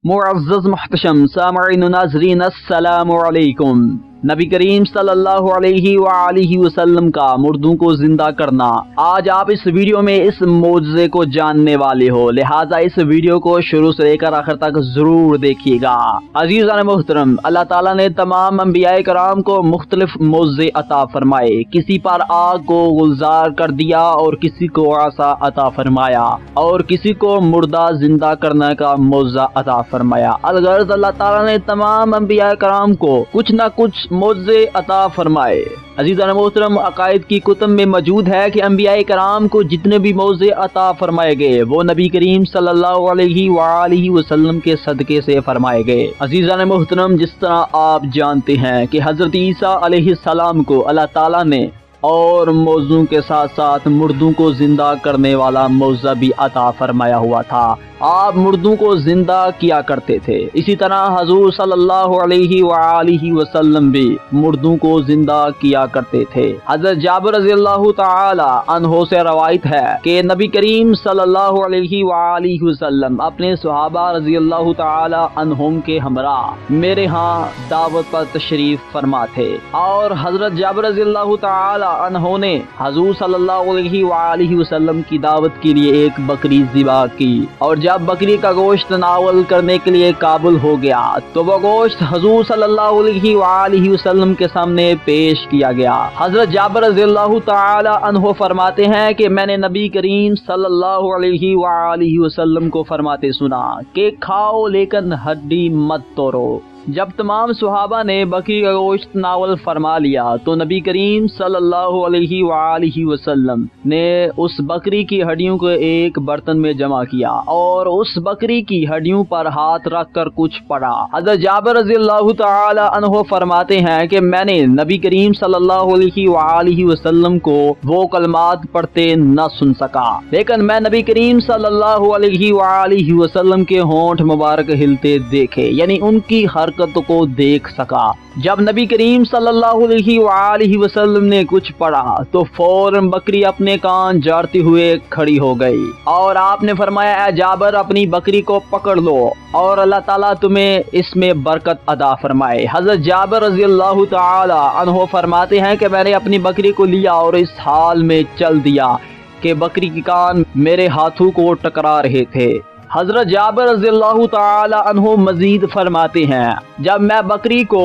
معزز محتشم سامعین و ناظرین السلام علیکم۔ نبی کریم صلی اللہ علیہ وآلہ وسلم کا مردوں کو زندہ کرنا، آج آپ اس ویڈیو میں اس معجزے کو جاننے والے ہو، لہٰذا اس ویڈیو کو شروع سے لے کر آخر تک ضرور دیکھیے گا۔ عزیزان محترم، اللہ تعالیٰ نے تمام انبیاء کرام کو مختلف معجزے عطا فرمائے، کسی پر آگ کو گلزار کر دیا اور کسی کو عصا عطا فرمایا اور کسی کو مردہ زندہ کرنے کا معجزہ عطا فرمایا۔ الغرض اللہ تعالیٰ نے تمام انبیاء کرام کو کچھ نہ کچھ معجزے عطا فرمائے۔ عزیزان محترم، عقائد کی کتب میں موجود ہے کہ انبیاء کرام کو جتنے بھی معجزے عطا فرمائے گئے وہ نبی کریم صلی اللہ علیہ وآلہ وسلم کے صدقے سے فرمائے گئے۔ عزیزان محترم، جس طرح آپ جانتے ہیں کہ حضرت عیسیٰ علیہ السلام کو اللہ تعالیٰ نے اور معجزوں کے ساتھ ساتھ مردوں کو زندہ کرنے والا معجزہ بھی عطا فرمایا ہوا تھا، آپ مردوں کو زندہ کیا کرتے تھے۔ اسی طرح حضور صلی اللہ علیہ وآلہ وسلم بھی مردوں کو زندہ کیا کرتے تھے۔ حضرت جابر رضی اللہ تعالی عنہ سے روایت ہے کہ نبی کریم صلی اللہ علیہ وآلہ وسلم اپنے صحابہ رضی اللہ تعالی عنہم کے ہمراہ میرے ہاں دعوت پر تشریف فرما تھے، اور حضرت جابر رضی اللہ تعالی عنہ نے حضور صلی اللہ علیہ وآلہ وسلم کی دعوت کے لیے ایک بکری ذبح کی، اور جب بکری کا گوشت تناول کرنے کے لیے قابل ہو گیا تو وہ گوشت حضور صلی اللہ علیہ وآلہ وسلم کے سامنے پیش کیا گیا۔ حضرت جابر رضی اللہ تعالی عنہ فرماتے ہیں کہ میں نے نبی کریم صلی اللہ علیہ وآلہ وسلم کو فرماتے سنا کہ کھاؤ لیکن ہڈی مت توڑو۔ جب تمام صحابہ نے بکری کا گوشت تناول فرما لیا تو نبی کریم صلی اللہ علیہ وآلہ وسلم نے اس بکری کی ہڈیوں کو ایک برتن میں جمع کیا اور اس بکری کی ہڈیوں پر ہاتھ رکھ کر کچھ پڑھا۔ حضرت جابر رضی اللہ تعالی عنہ فرماتے ہیں کہ میں نے نبی کریم صلی اللہ علیہ وآلہ وسلم کو وہ کلمات پڑھتے نہ سن سکا، لیکن میں نبی کریم صلی اللہ علیہ وآلہ وسلم کے ہونٹ مبارک ہلتے دیکھے، یعنی ان کی حرکت کو دیکھ سکا۔ جب نبی کریم صلی اللہ علیہ وآلہ وسلم نے کچھ پڑھا تو فوراً بکری اپنے کان جاڑتے ہوئے کھڑی ہو گئی، اور آپ نے فرمایا اے جابر اپنی بکری کو پکڑ لو اور اللہ تعالیٰ تمہیں اس میں برکت عطا فرمائے۔ حضرت جابر رضی اللہ تعالی عنہ فرماتے ہیں کہ میں نے اپنی بکری کو لیا اور اس حال میں چل دیا کہ بکری کے کان میرے ہاتھوں کو ٹکرا رہے تھے۔ حضرت جابر رضی اللہ تعالی عنہ مزید فرماتے ہیں جب میں بکری کو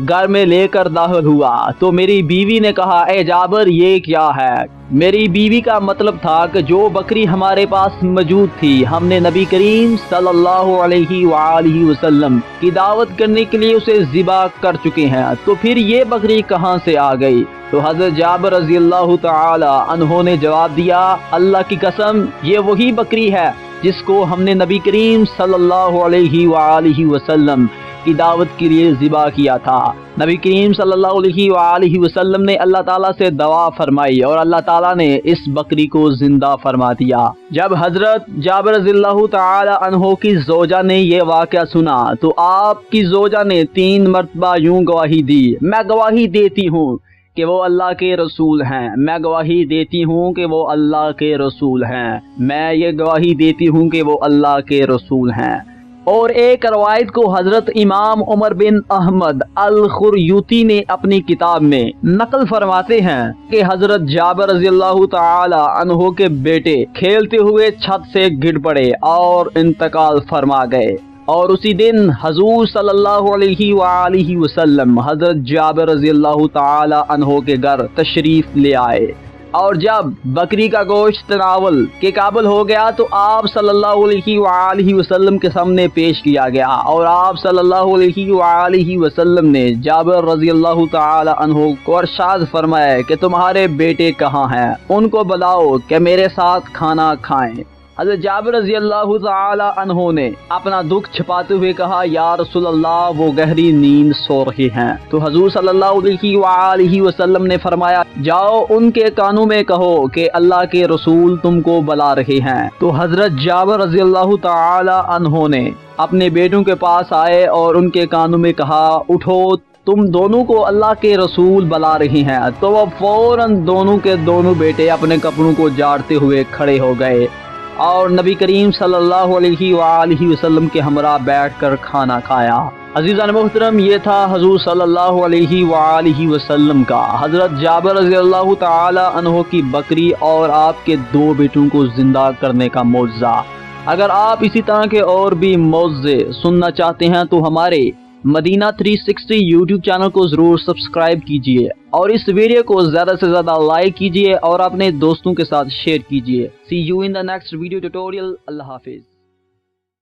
گھر میں لے کر داخل ہوا تو میری بیوی نے کہا اے جابر یہ کیا ہے؟ میری بیوی کا مطلب تھا کہ جو بکری ہمارے پاس موجود تھی ہم نے نبی کریم صلی اللہ علیہ وآلہ وسلم کی دعوت کرنے کے لیے اسے ذبح کر چکے ہیں، تو پھر یہ بکری کہاں سے آ گئی؟ تو حضرت جابر رضی اللہ تعالی عنہ نے جواب دیا اللہ کی قسم یہ وہی بکری ہے جس کو ہم نے نبی کریم صلی اللہ علیہ وآلہ وسلم کی دعوت کے لیے ذبح کیا تھا۔ نبی کریم صلی اللہ علیہ وآلہ وسلم نے اللہ تعالیٰ سے دعا فرمائی اور اللہ تعالیٰ نے اس بکری کو زندہ فرما دیا۔ جب حضرت جابر رضی اللہ تعالی عنہ کی زوجہ نے یہ واقعہ سنا تو آپ کی زوجہ نے 3 مرتبہ یوں گواہی دی میں گواہی دیتی ہوں کہ وہ اللہ کے رسول ہیں، میں گواہی دیتی ہوں کہ وہ اللہ کے رسول ہیں، میں یہ گواہی دیتی ہوں کہ وہ اللہ کے رسول ہیں۔ اور ایک روایت کو حضرت امام عمر بن احمد الخریوطی نے اپنی کتاب میں نقل فرماتے ہیں کہ حضرت جابر رضی اللہ تعالی عنہ کے بیٹے کھیلتے ہوئے چھت سے گر پڑے اور انتقال فرما گئے، اور اسی دن حضور صلی اللہ علیہ وآلہ وسلم حضرت جابر رضی اللہ تعالی عنہ کے گھر تشریف لے آئے، اور جب بکری کا گوشت تناول کے قابل ہو گیا تو آپ صلی اللہ علیہ وآلہ وسلم کے سامنے پیش کیا گیا، اور آپ صلی اللہ علیہ وآلہ وسلم نے جابر رضی اللہ تعالی عنہ کو ارشاد فرمایا کہ تمہارے بیٹے کہاں ہیں، ان کو بلاؤ کہ میرے ساتھ کھانا کھائیں۔ حضرت جابر رضی اللہ تعالی عنہ نے اپنا دکھ چھپاتے ہوئے کہا یا رسول اللہ وہ گہری نیند سو رہے ہیں، تو حضور صلی اللہ علیہ وآلہ وسلم نے فرمایا جاؤ ان کے کانوں میں کہو کہ اللہ کے رسول تم کو بلا رہے ہیں۔ تو حضرت جابر رضی اللہ تعالی عنہ نے اپنے بیٹوں کے پاس آئے اور ان کے کانوں میں کہا اٹھو تم دونوں کو اللہ کے رسول بلا رہی ہیں، تو وہ فوراً دونوں کے دونوں بیٹے اپنے کپڑوں کو جاڑتے ہوئے کھڑے ہو گئے اور نبی کریم صلی اللہ علیہ وآلہ وسلم کے ہمراہ بیٹھ کر کھانا کھایا۔ عزیزان محترم، یہ تھا حضور صلی اللہ علیہ وآلہ وسلم کا حضرت جابر رضی اللہ تعالی عنہ کی بکری اور آپ کے 2 بیٹوں کو زندہ کرنے کا معجزہ۔ اگر آپ اسی طرح کے اور بھی معجزے سننا چاہتے ہیں تو ہمارے مدینہ 360 یوٹیوب چینل کو ضرور سبسکرائب کیجئے اور اس ویڈیو کو زیادہ سے زیادہ لائک کیجئے اور اپنے دوستوں کے ساتھ شیئر کیجئے۔ See you in the next video tutorial۔ اللہ حافظ۔